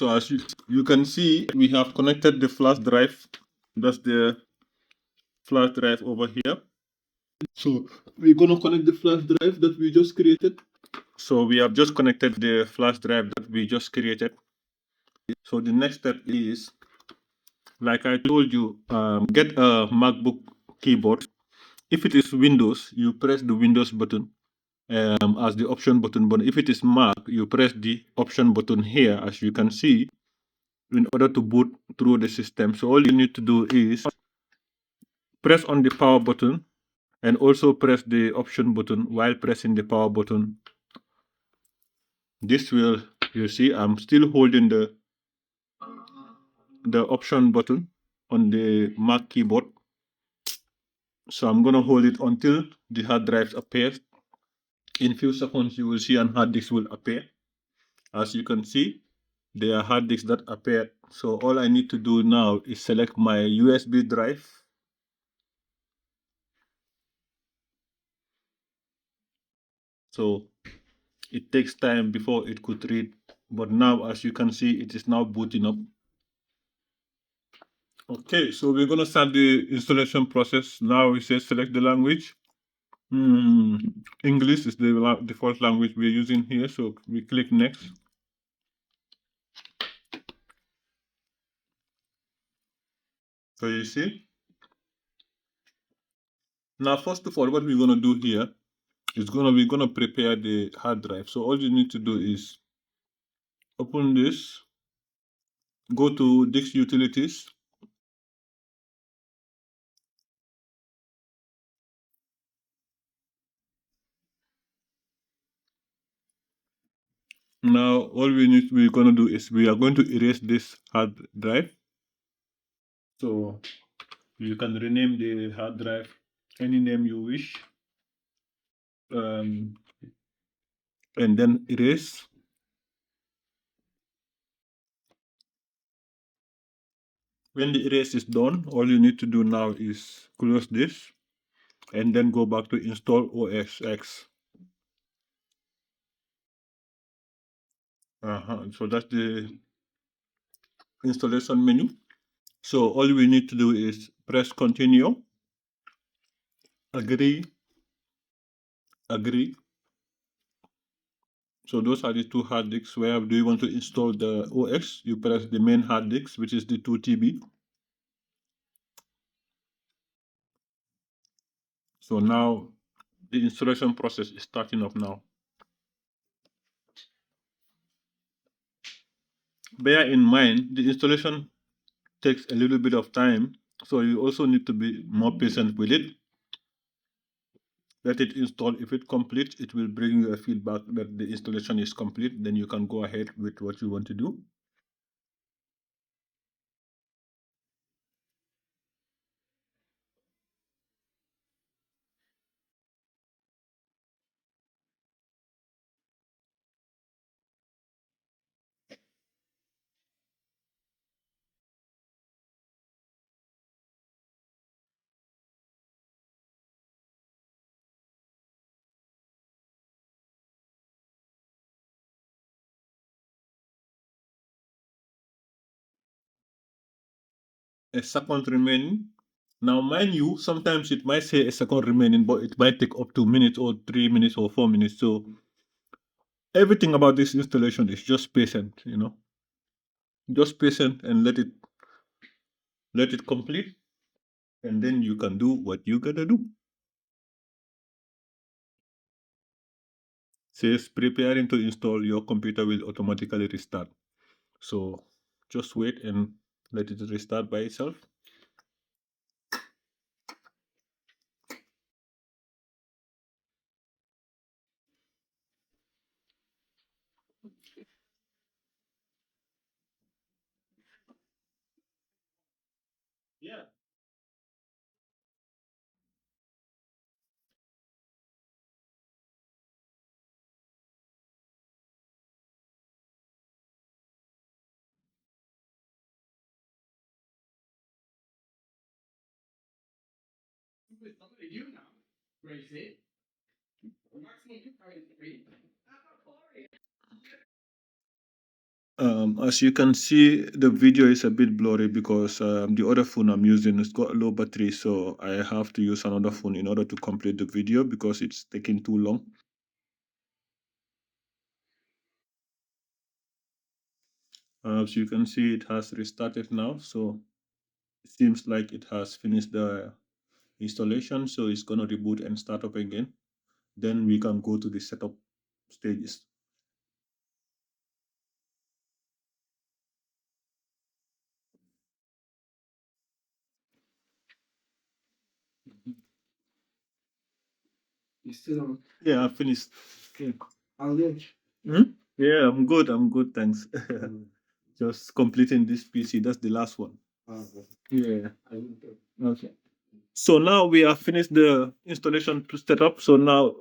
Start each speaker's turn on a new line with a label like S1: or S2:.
S1: So as you can see, we have connected the flash drive. That's the flash drive over here. So we're gonna connect the flash drive that we just created. So we have just connected the flash drive that we just created. So the next step is, like I told you, get a MacBook keyboard. If it is Windows, you press the Windows button as the option button. But if it is Mac, you press the option button here, as you can see, in order to boot through the system. So all you need to do is press on the power button and also press the option button while pressing the power button. This will, you see, I'm still holding the option button on the Mac keyboard. So I'm gonna hold it until the hard drive appears. In few seconds, you will see an hard disk will appear. As you can see, there are hard disks that appear. So all I need to do now is select my USB drive. So it takes time before it could read, but now, as you can see, it is now booting up. Okay, so we're gonna start the installation process. Now we say select the language. English is the default language we're using here, so we click next. So you see. Now, first of all, what we're gonna do here is we're gonna prepare the hard drive. So all you need to do is open this, go to Disk Utilities. Now, we're gonna do is we are going to erase this hard drive. So you can rename the hard drive any name you wish, and then erase. When the erase is done, all you need to do now is close this and then go back to install OS X. So that's the installation menu. So all we need to do is press continue, agree, agree. So those are the two hard disks. Where do you want to install the OS? You press the main hard disk, which is the 2 TB. So now the installation process is starting up now. Bear in mind, the installation takes a little bit of time, so you also need to be more patient with it. Let it install. If it completes, it will bring you a feedback that the installation is complete. Then you can go ahead with what you want to do. A second remaining. Now, mind you, sometimes it might say a second remaining, but it might take up to minutes or 3 minutes or 4 minutes. So everything about this installation is just patient, just patient and let it complete, and then you can do what you gotta do. Says preparing to install, your computer will automatically restart. So just wait and let it restart by itself. Yeah. As you can see, the video is a bit blurry because the other phone I'm using has got low battery, so I have to use another phone in order to complete the video because it's taking too long. As you can see, it has restarted now, so it seems like it has finished the installation, so it's gonna reboot and start up again. Then we can go to the setup stages.
S2: You still on?
S1: Yeah, I finished. Yeah.
S2: I'll get
S1: Yeah, I'm good. I'm good. Thanks. Just completing this PC. That's the last one. Yeah. Okay. So now we have finished the installation to setup. So now